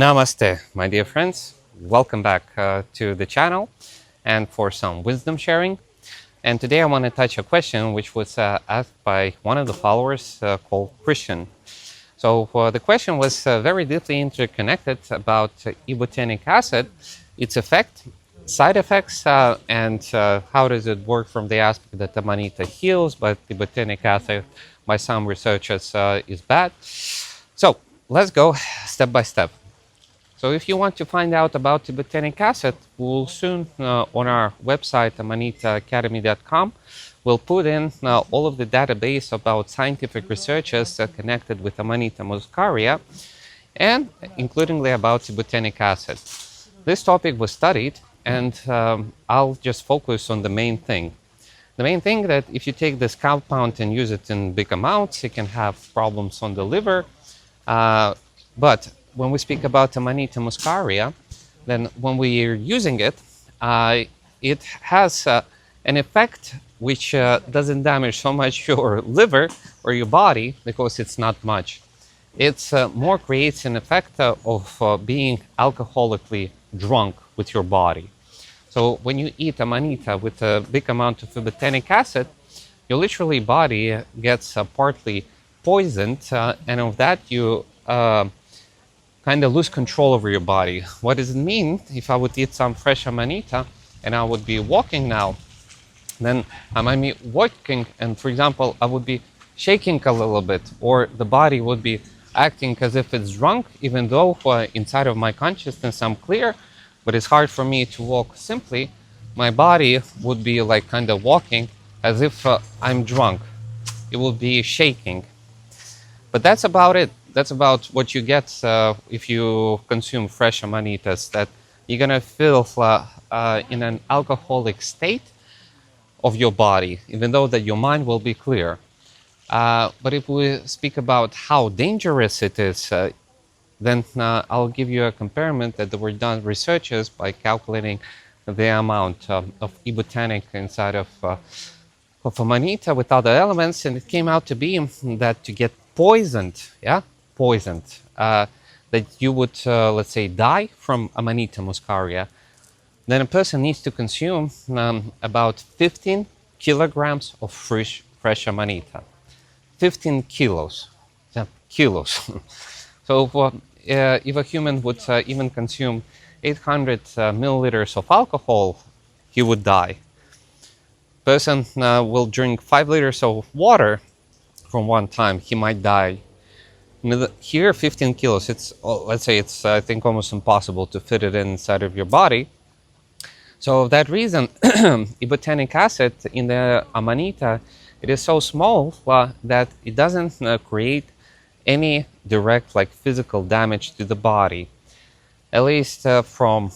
Namaste, my dear friends. Welcome back to the channel and for some wisdom sharing. And today I want to touch a question which was asked by one of the followers called Christian. So the question was very deeply interconnected about ibotenic acid, its effect, side effects, and how does it work from the aspect that Amanita heals, but ibotenic acid by some researchers is bad. So let's go step by step. So if you want to find out about Ibotenic acid, we'll soon on our website, amanitaacademy.com, we'll put in all of the database about scientific researchers connected with Amanita Muscaria, and including about Ibotenic acid. This topic was studied, and I'll just focus on the main thing. The main thing that if you take this compound and use it in big amounts, it can have problems on the liver, but when we speak about Amanita muscaria, then when we are using it, it has an effect which doesn't damage so much your liver or your body because it's not much. It more creates an effect of being alcoholically drunk with your body. So when you eat Amanita with a big amount of ibotenic acid, your literally body gets partly poisoned, and of that you kind of lose control over your body. What does it mean? If I would eat some fresh Amanita and I would be walking now, then I might be walking and, for example, I would be shaking a little bit, or the body would be acting as if it's drunk, even though inside of my consciousness I'm clear, but it's hard for me to walk simply. My body would be like kind of walking as if I'm drunk. It would be shaking. But that's about it. That's about what you get if you consume fresh Amanitas, that you're going to feel in an alcoholic state of your body, even though that your mind will be clear. But if we speak about how dangerous it is, then I'll give you a comparison that were done researchers by calculating the amount of ibotenic inside of Amanita with other elements, and it came out to be that to get poisoned, that you would, let's say, die from Amanita muscaria, then a person needs to consume about 15 kilograms of fresh Amanita. 15 kilos. Yeah, kilos. So if a human would even consume 800 milliliters of alcohol, he would die. Person will drink 5 liters of water from one time, he might die. Here, 15 kilos, it's, let's say it's, I think, almost impossible to fit it inside of your body. So for that reason, ibotenic acid in the Amanita, it is so small that it doesn't create any direct physical damage to the body. At least from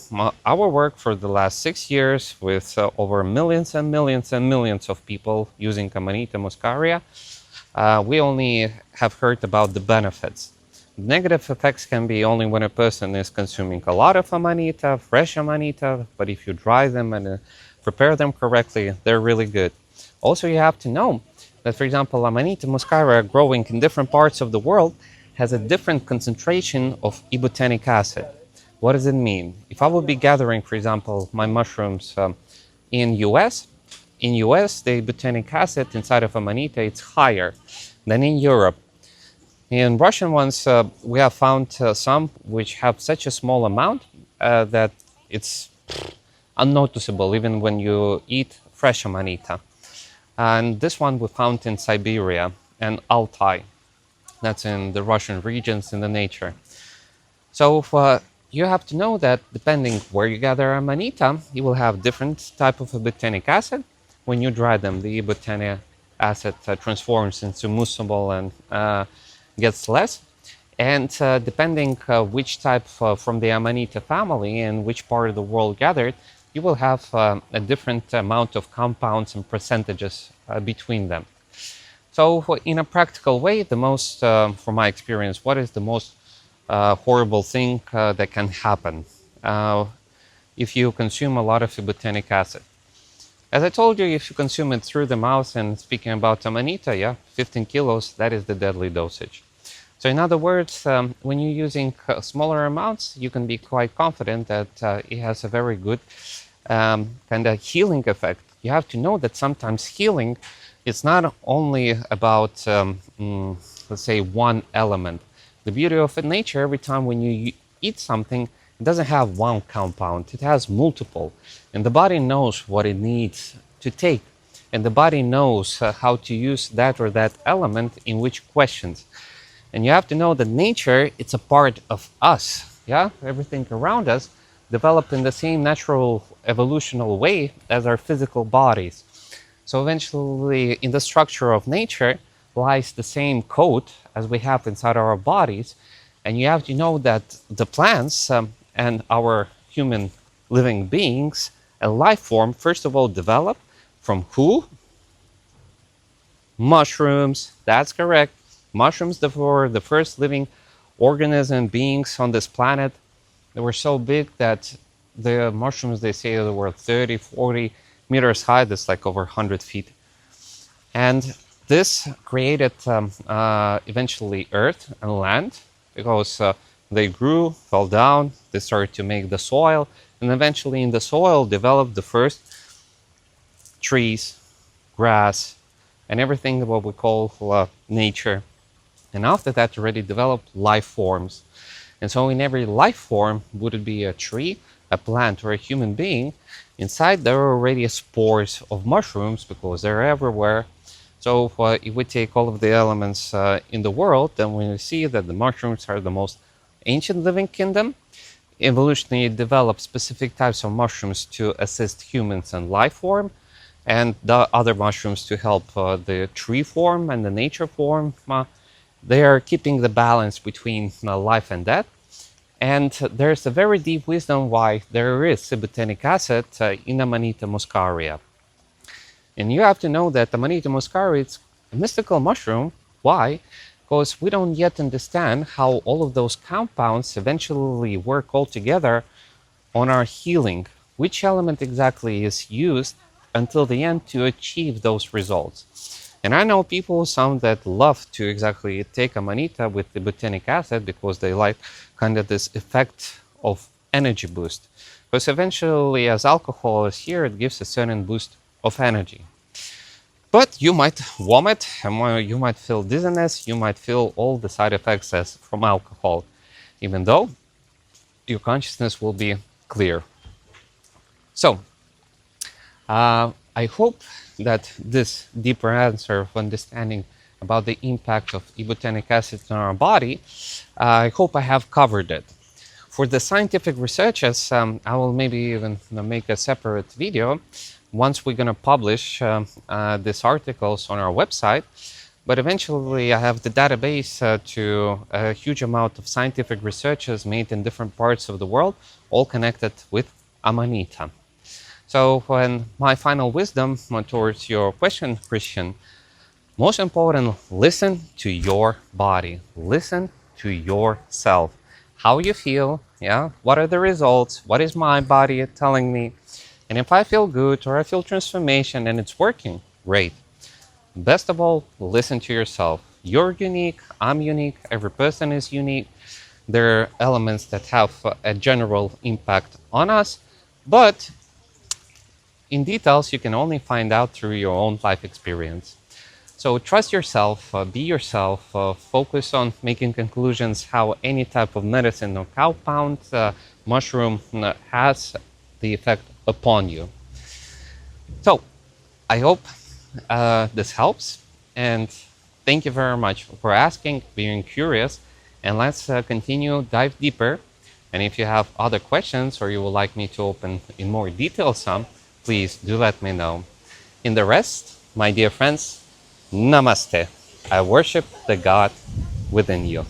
our work for the last 6 years with over millions and millions and millions of people using Amanita muscaria, we only have heard about the benefits. Negative effects can be only when a person is consuming a lot of Amanita, fresh Amanita, but if you dry them and prepare them correctly, they're really good. Also, you have to know that, for example, Amanita muscaria growing in different parts of the world has a different concentration of ibotenic acid. What does it mean? If I would be gathering, for example, my mushrooms in US, the ibotenic acid inside of Amanita, it's higher than in Europe. In Russian ones, we have found some which have such a small amount that it's unnoticeable even when you eat fresh Amanita. And this one we found in Siberia and Altai. That's in the Russian regions in the nature. So you have to know that depending where you gather Amanita, you will have different type of ibotenic acid. When you dry them, the ibotenic acid transforms into muscimol and gets less. And depending which type from the Amanita family and which part of the world gathered, you will have a different amount of compounds and percentages between them. So in a practical way, the most, from my experience, what is the most horrible thing that can happen if you consume a lot of ibotenic acid? As I told you, if you consume it through the mouth, and speaking about Amanita, 15 kilos, that is the deadly dosage. So in other words, when you're using smaller amounts, you can be quite confident that it has a very good kind of healing effect. You have to know that sometimes healing is not only about, let's say, one element. The beauty of nature, every time when you eat something, it doesn't have one compound, it has multiple. And the body knows what it needs to take. And the body knows how to use that or that element in which questions. And you have to know that nature, it's a part of us. Yeah, everything around us developed in the same natural evolutional way as our physical bodies. So eventually, in the structure of nature lies the same code as we have inside our bodies. And you have to know that the plants and our human living beings and life form, first of all, develop from who? Mushrooms. That's correct. Mushrooms were the first living organism beings on this planet. They were so big that the mushrooms, they say, they were 30, 40 meters high. That's like over 100 feet. And this created eventually earth and land because they grew, fell down, they started to make the soil, and eventually in the soil developed the first trees, grass, and everything what we call nature. And after that already developed life forms. And so in every life form, would it be a tree, a plant, or a human being, inside there are already spores of mushrooms because they're everywhere. So if we take all of the elements in the world, then we see that the mushrooms are the most ancient living kingdom. Evolutionary developed specific types of mushrooms to assist humans in life form, and the other mushrooms to help the tree form and the nature form. They are keeping the balance between life and death. And there's a very deep wisdom why there is Ibotenic acid in Amanita Muscaria. And you have to know that Amanita Muscaria is a mystical mushroom. Why? Because we don't yet understand how all of those compounds eventually work all together on our healing. Which element exactly is used until the end to achieve those results? And I know people, some that love to exactly take Amanita with the Ibotenic acid because they like kind of this effect of energy boost. Because eventually, as alcohol is here, it gives a certain boost of energy. But you might vomit, you might feel dizziness, you might feel all the side effects as from alcohol, even though your consciousness will be clear. So, I hope that this deeper answer of understanding about the impact of ibotenic acid on our body, I hope I have covered it. For the scientific researches, I will maybe even make a separate video once we're going to publish these articles on our website. But eventually I have the database to a huge amount of scientific researches made in different parts of the world, all connected with Amanita. So when my final wisdom towards your question, Christian, most important, listen to your body. Listen to yourself. How you feel, yeah? What are the results? What is my body telling me? And if I feel good or I feel transformation and it's working, great. Best of all, listen to yourself. You're unique, I'm unique, every person is unique. There are elements that have a general impact on us, but in details you can only find out through your own life experience. So trust yourself, be yourself, focus on making conclusions how any type of medicine or compound, mushroom has the effect upon you. So I hope this helps, and thank you very much for asking, being curious, and let's continue, dive deeper. And if you have other questions or you would like me to open in more detail some, please do let me know. In the rest, my dear friends, Namaste. I worship the God within you.